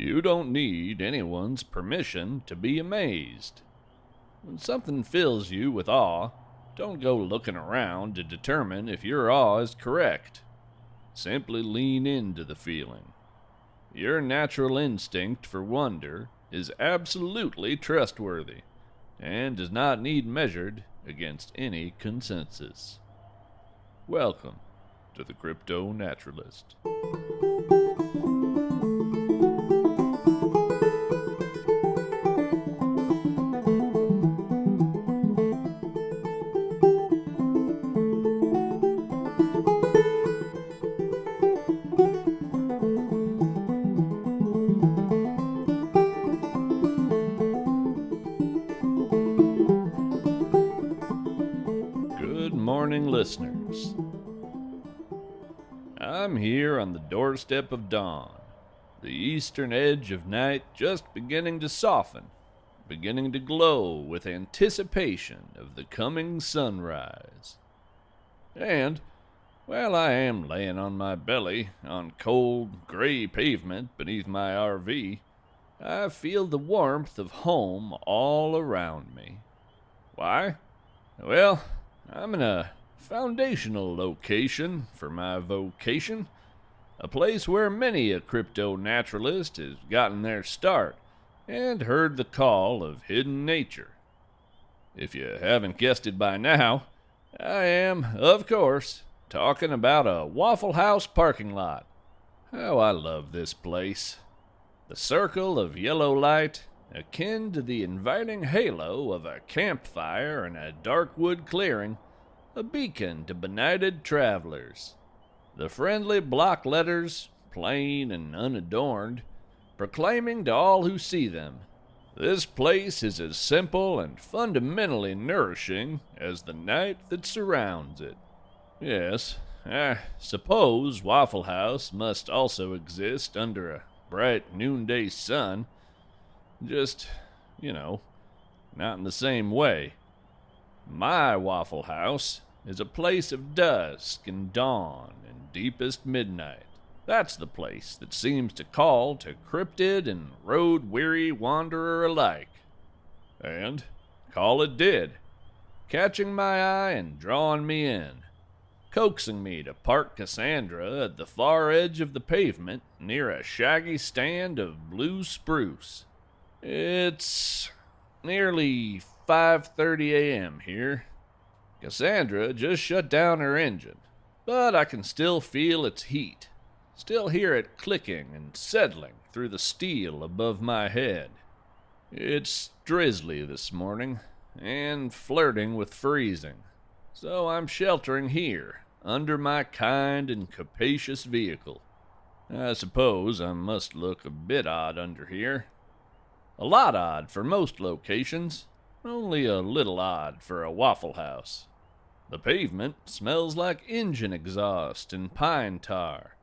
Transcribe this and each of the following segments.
You don't need anyone's permission to be amazed. When something fills you with awe, don't go looking around to determine if your awe is correct. Simply lean into the feeling. Your natural instinct for wonder is absolutely trustworthy and does not need measured against any consensus. Welcome to the CryptoNaturalist. Good morning, listeners. I'm here on the doorstep of dawn, the eastern edge of night just beginning to soften, beginning to glow with anticipation of the coming sunrise. And, while I am laying on my belly on cold, gray pavement beneath my RV, I feel the warmth of home all around me. Why? Well, I'm in a foundational location for my vocation, a place where many a crypto-naturalist has gotten their start and heard the call of hidden nature. If you haven't guessed it by now, I am, of course, talking about a Waffle House parking lot. Oh, I love this place. The circle of yellow light, akin to the inviting halo of a campfire in a dark wood clearing, a beacon to benighted travelers. The friendly block letters, plain and unadorned, proclaiming to all who see them, this place is as simple and fundamentally nourishing as the night that surrounds it. Yes, I suppose Waffle House must also exist under a bright noonday sun, just, not in the same way. My Waffle House is a place of dusk and dawn and deepest midnight. That's the place that seems to call to cryptid and road-weary wanderer alike. And call it did, catching my eye and drawing me in, coaxing me to park Cassandra at the far edge of the pavement near a shaggy stand of blue spruce. It's nearly 5:30 a.m. here. Cassandra just shut down her engine, but I can still feel its heat, still hear it clicking and settling through the steel above my head. It's drizzly this morning, and flirting with freezing, so I'm sheltering here, under my kind and capacious vehicle. I suppose I must look a bit odd under here. A lot odd for most locations, only a little odd for a Waffle House. The pavement smells like engine exhaust and pine tar.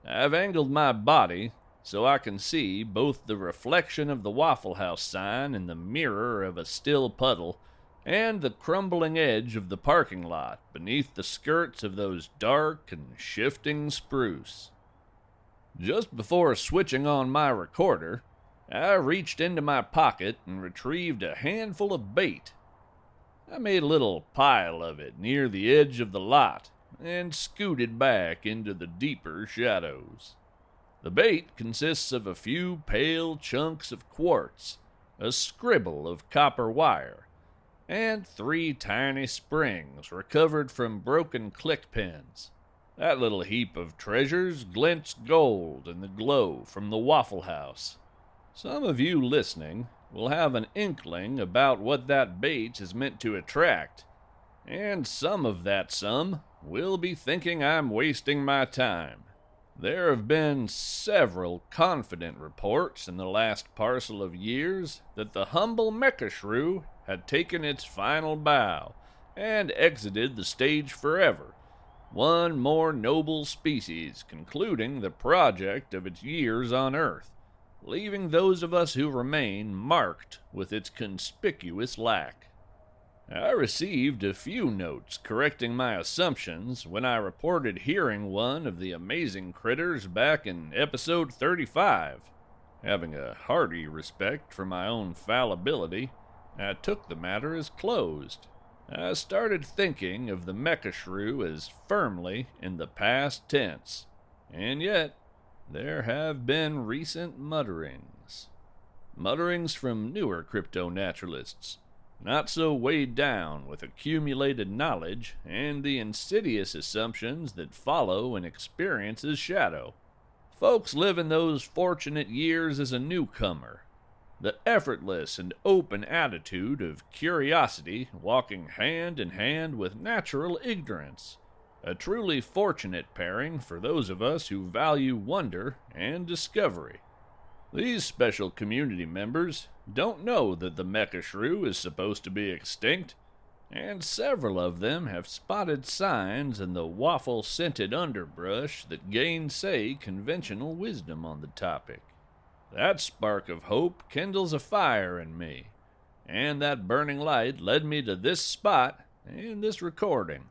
I've angled my body so I can see both the reflection of the Waffle House sign in the mirror of a still puddle and the crumbling edge of the parking lot beneath the skirts of those dark and shifting spruce. Just before switching on my recorder, I reached into my pocket and retrieved a handful of bait. I made a little pile of it near the edge of the lot and scooted back into the deeper shadows. The bait consists of a few pale chunks of quartz, a scribble of copper wire, and 3 tiny springs recovered from broken click pins. That little heap of treasures glints gold in the glow from the Waffle House. Some of you listening will have an inkling about what that bait is meant to attract, and some of that will be thinking I'm wasting my time. There have been several confident reports in the last parcel of years that the humble Mecha-Shrew had taken its final bow and exited the stage forever, one more noble species concluding the project of its years on Earth, leaving those of us who remain marked with its conspicuous lack. I received a few notes correcting my assumptions when I reported hearing one of the amazing critters back in episode 35. Having a hearty respect for my own fallibility, I took the matter as closed. I started thinking of the Mecha-Shrew as firmly in the past tense, and yet there have been recent mutterings. Mutterings from newer CryptoNaturalists, not so weighed down with accumulated knowledge and the insidious assumptions that follow an experience's shadow. Folks living those fortunate years as a newcomer, the effortless and open attitude of curiosity walking hand in hand with natural ignorance, a truly fortunate pairing for those of us who value wonder and discovery. These special community members don't know that the Mecha-Shrew is supposed to be extinct, and several of them have spotted signs in the waffle-scented underbrush that gainsay conventional wisdom on the topic. That spark of hope kindles a fire in me, and that burning light led me to this spot and this recording.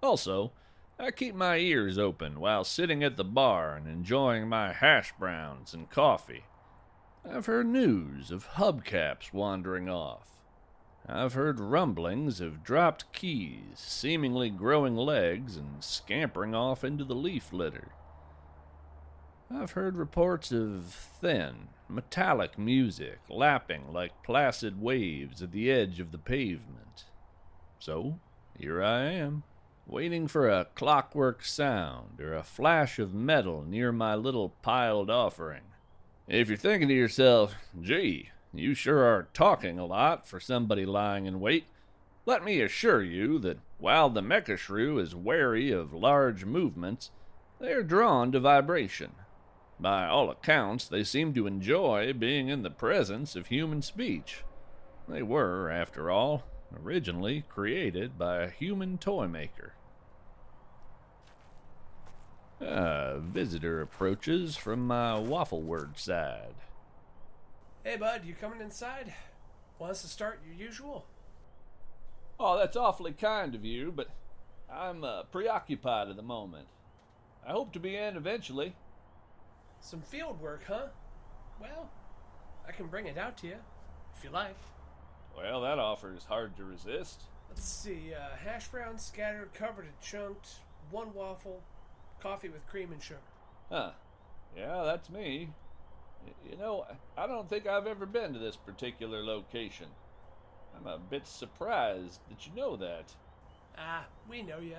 Also, I keep my ears open while sitting at the bar and enjoying my hash browns and coffee. I've heard news of hubcaps wandering off. I've heard rumblings of dropped keys, seemingly growing legs and scampering off into the leaf litter. I've heard reports of thin, metallic music lapping like placid waves at the edge of the pavement. So, here I am, waiting for a clockwork sound or a flash of metal near my little piled offering. If you're thinking to yourself, gee, you sure are talking a lot for somebody lying in wait, let me assure you that while the Mecha-Shrew is wary of large movements, they are drawn to vibration. By all accounts, they seem to enjoy being in the presence of human speech. They were, after all, originally created by a human toy maker. A visitor approaches from my waffle word side. Hey, bud, you coming inside? Want us to start your usual? Oh, that's awfully kind of you, but I'm preoccupied at the moment. I hope to be in eventually. Some field work, huh? Well, I can bring it out to you, if you like. Well, that offer is hard to resist. Let's see, hash browns scattered, covered and chunked, one waffle, coffee with cream and sugar. Huh. Yeah, that's me. You know, I don't think I've ever been to this particular location. I'm a bit surprised that you know that. Ah, we know you.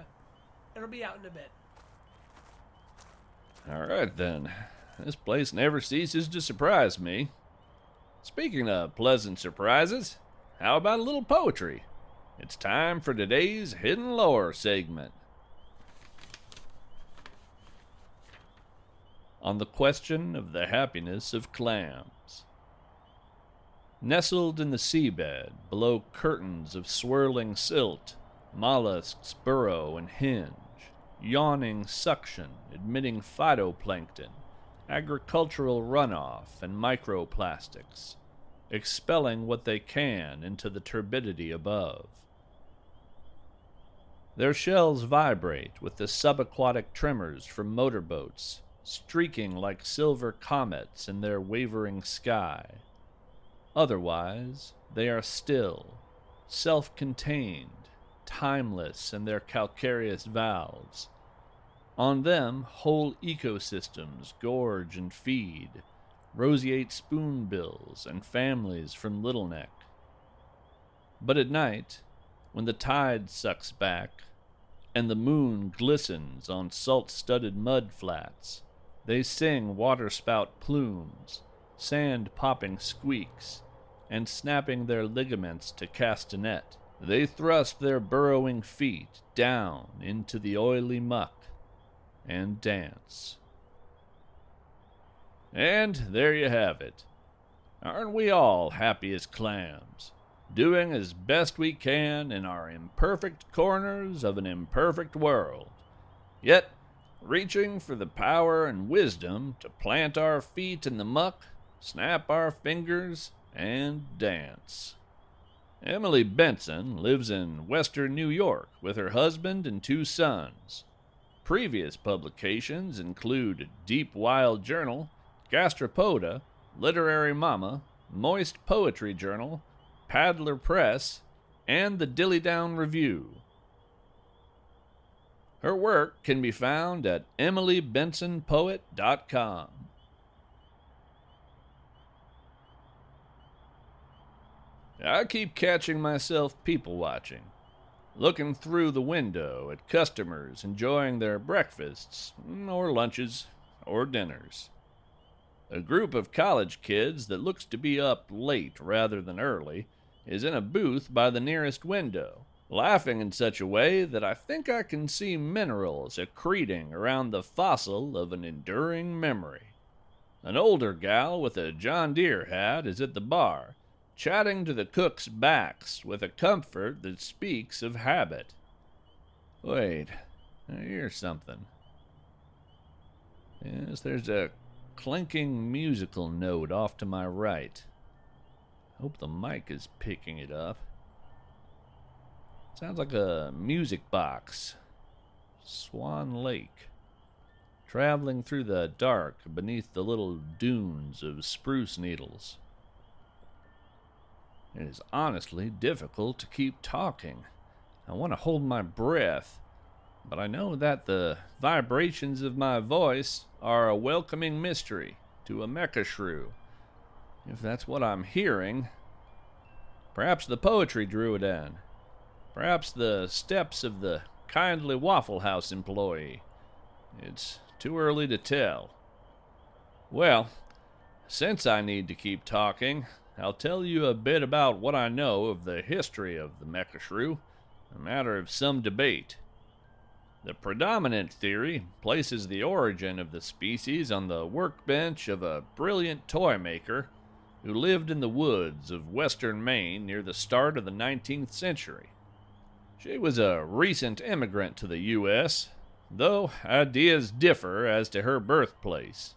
It'll be out in a bit. All right, then. This place never ceases to surprise me. Speaking of pleasant surprises, how about a little poetry? It's time for today's Hidden Lore segment. On the question of the happiness of clams. Nestled in the seabed, below curtains of swirling silt, mollusks burrow and hinge, yawning suction, admitting phytoplankton, agricultural runoff, and microplastics, expelling what they can into the turbidity above. Their shells vibrate with the subaquatic tremors from motorboats, streaking like silver comets in their wavering sky. Otherwise, they are still, self-contained, timeless in their calcareous valves. On them, whole ecosystems gorge and feed, roseate spoonbills and families from Little Neck. But at night, when the tide sucks back, and the moon glistens on salt-studded mud flats, they sing waterspout plumes, sand-popping squeaks, and snapping their ligaments to cast a net. They thrust their burrowing feet down into the oily muck and dance. And there you have it. Aren't we all happy as clams, doing as best we can in our imperfect corners of an imperfect world, yet reaching for the power and wisdom to plant our feet in the muck, snap our fingers, and dance? Emily Benson lives in western New York with her husband and 2 sons. Previous publications include Deep Wild Journal, Gastropoda, Literary Mama, Moist Poetry Journal, Paddler Press, and the Dilly Down Review. Her work can be found at emilybensonpoet.com. I keep catching myself people-watching, looking through the window at customers enjoying their breakfasts, or lunches, or dinners. A group of college kids that looks to be up late rather than early is in a booth by the nearest window, laughing in such a way that I think I can see minerals accreting around the fossil of an enduring memory. An older gal with a John Deere hat is at the bar, chatting to the cooks' backs with a comfort that speaks of habit. Wait, I hear something. Yes, there's a clinking musical note off to my right. Hope the mic is picking it up. Sounds like a music box. Swan Lake. Traveling through the dark beneath the little dunes of spruce needles. It is honestly difficult to keep talking. I want to hold my breath, but I know that the vibrations of my voice are a welcoming mystery to a Mecha-Shrew. If that's what I'm hearing, perhaps the poetry drew it in. Perhaps the steps of the kindly Waffle House employee. It's too early to tell. Well, since I need to keep talking, I'll tell you a bit about what I know of the history of the Mecha-Shrew, a matter of some debate. The predominant theory places the origin of the species on the workbench of a brilliant toy maker who lived in the woods of western Maine near the start of the 19th century. She was a recent immigrant to the U.S., though ideas differ as to her birthplace.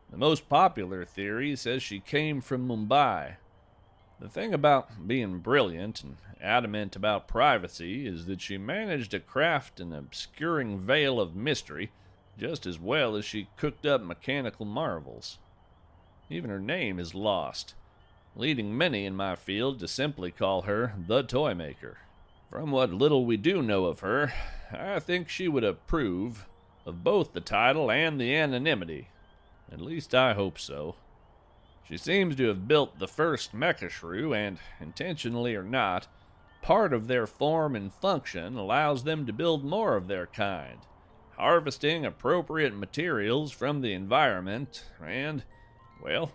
The most popular theory says she came from Mumbai. The thing about being brilliant and adamant about privacy is that she managed to craft an obscuring veil of mystery just as well as she cooked up mechanical marvels. Even her name is lost, leading many in my field to simply call her the Toy Maker. From what little we do know of her, I think she would approve of both the title and the anonymity. At least I hope so. She seems to have built the first Mecha-Shrew, and, intentionally or not, part of their form and function allows them to build more of their kind, harvesting appropriate materials from the environment and, well,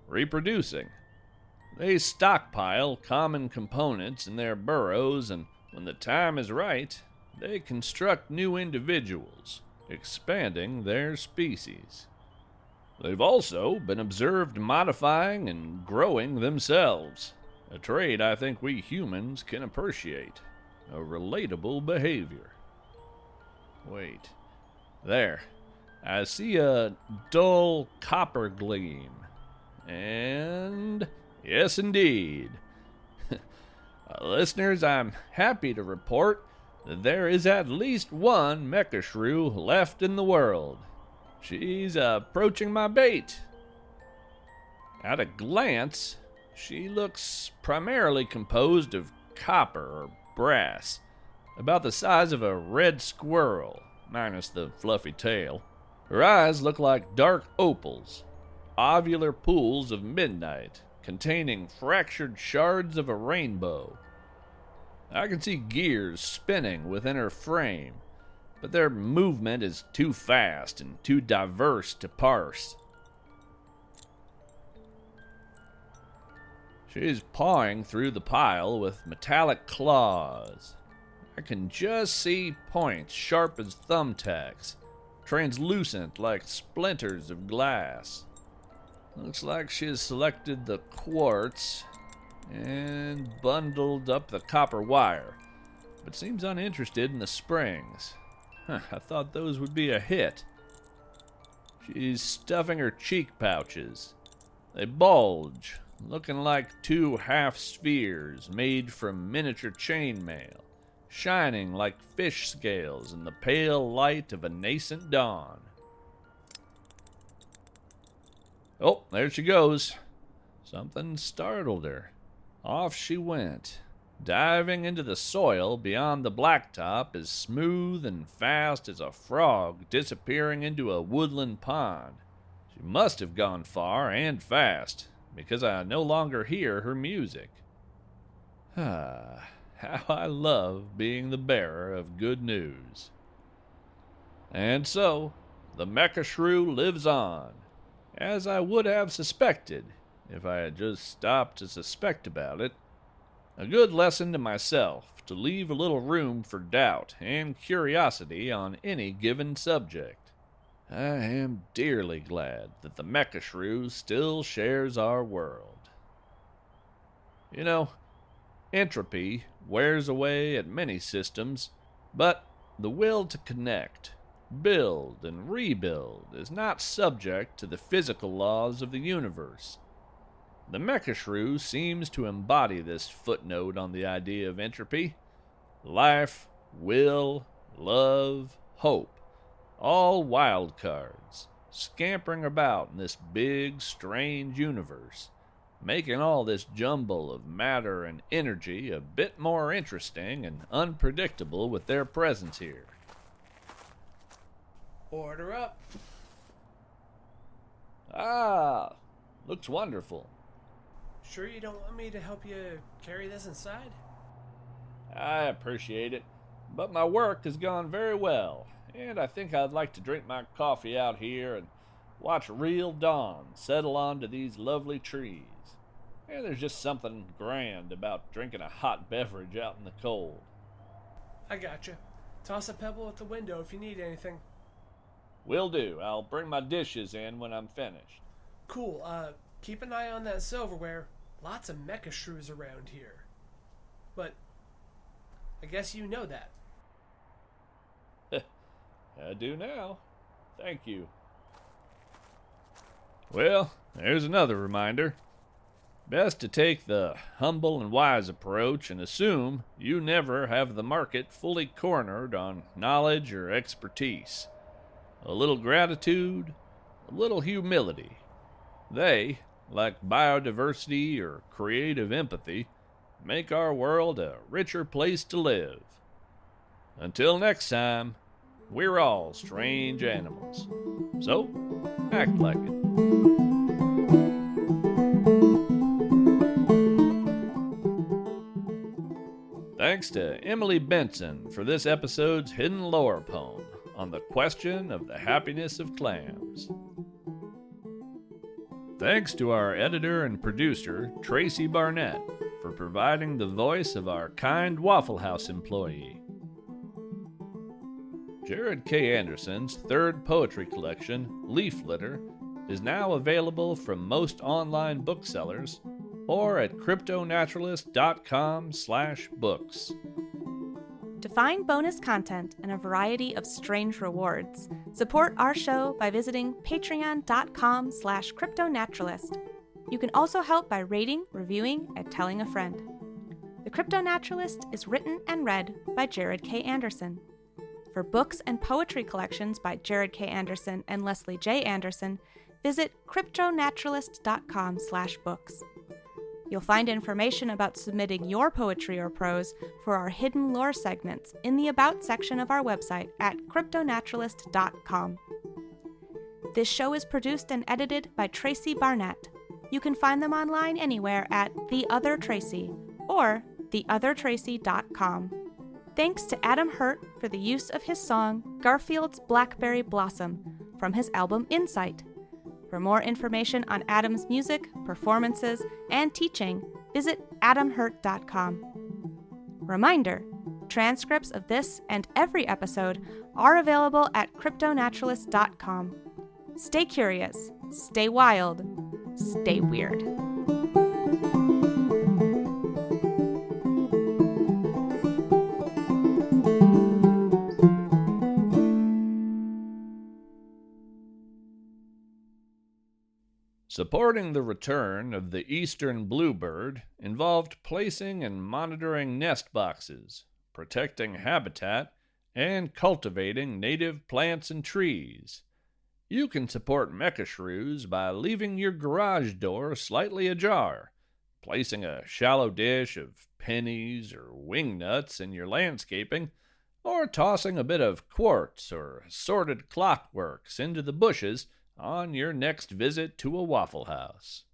reproducing. They stockpile common components in their burrows, and when the time is right, they construct new individuals, expanding their species. They've also been observed modifying and growing themselves, a trait I think we humans can appreciate, a relatable behavior. Wait, there, I see a dull copper gleam, and yes indeed. Listeners, I'm happy to report that there is at least one Mecha-Shrew left in the world. She's approaching my bait. At a glance, she looks primarily composed of copper or brass, about the size of a red squirrel, minus the fluffy tail. Her eyes look like dark opals, ovular pools of midnight, containing fractured shards of a rainbow. I can see gears spinning within her frame, but their movement is too fast and too diverse to parse. She's pawing through the pile with metallic claws. I can just see points sharp as thumbtacks, translucent like splinters of glass. Looks like she's selected the quartz and bundled up the copper wire, but seems uninterested in the springs. I thought those would be a hit. She's stuffing her cheek pouches. They bulge looking like two half-spheres made from miniature chainmail, shining like fish scales in the pale light of a nascent dawn. Oh, there she goes. Something startled her. Off she went, diving into the soil beyond the blacktop as smooth and fast as a frog disappearing into a woodland pond. She must have gone far and fast, because I no longer hear her music. How I love being the bearer of good news. And so, the Mecha-Shrew lives on, as I would have suspected if I had just stopped to suspect about it. A good lesson to myself to leave a little room for doubt and curiosity on any given subject. I am dearly glad that the Mecha-Shrew still shares our world. You know, entropy wears away at many systems, but the will to connect, build, and rebuild is not subject to the physical laws of the universe. The Mecha-Shrew seems to embody this footnote on the idea of entropy. Life, will, love, hope, all wild cards, scampering about in this big, strange universe, making all this jumble of matter and energy a bit more interesting and unpredictable with their presence here. Order up. Ah, looks wonderful. Sure you don't want me to help you carry this inside? I appreciate it, but my work has gone very well, and I think I'd like to drink my coffee out here and watch real dawn settle onto these lovely trees. And there's just something grand about drinking a hot beverage out in the cold. I gotcha. Toss a pebble at the window if you need anything. Will do. I'll bring my dishes in when I'm finished. Cool, keep an eye on that silverware. Lots of Mecha-Shrews around here. But I guess you know that. I do now. Thank you. Well, there's another reminder. Best to take the humble and wise approach and assume you never have the market fully cornered on knowledge or expertise. A little gratitude, a little humility. They, like biodiversity or creative empathy, make our world a richer place to live. Until next time, we're all strange animals. So, act like it. Thanks to Emily Benson for this episode's hidden lore poem on the question of the happiness of clams. Thanks to our editor and producer, Tracy Barnett, for providing the voice of our kind Waffle House employee. Jarod K. Anderson's third poetry collection, Leaf Litter, is now available from most online booksellers or at CryptoNaturalist.com/books. To find bonus content and a variety of strange rewards, support our show by visiting patreon.com/CryptoNaturalist. You can also help by rating, reviewing, and telling a friend. The CryptoNaturalist is written and read by Jarod K. Anderson. For books and poetry collections by Jarod K. Anderson and Leslie J. Anderson, visit CryptoNaturalist.com/books. You'll find information about submitting your poetry or prose for our hidden lore segments in the About section of our website at CryptoNaturalist.com. This show is produced and edited by Tracy Barnett. You can find them online anywhere at TheOtherTracy or TheOtherTracy.com. Thanks to Adam Hurt for the use of his song Garfield's Blackberry Blossom from his album Insight. For more information on Adam's music, performances, and teaching, visit adamhurt.com. Reminder, transcripts of this and every episode are available at CryptoNaturalist.com. Stay curious, stay wild, stay weird. Supporting the return of the eastern bluebird involved placing and monitoring nest boxes, protecting habitat, and cultivating native plants and trees. You can support Mecha-Shrews by leaving your garage door slightly ajar, placing a shallow dish of pennies or wingnuts in your landscaping, or tossing a bit of quartz or assorted clockworks into the bushes on your next visit to a Waffle House.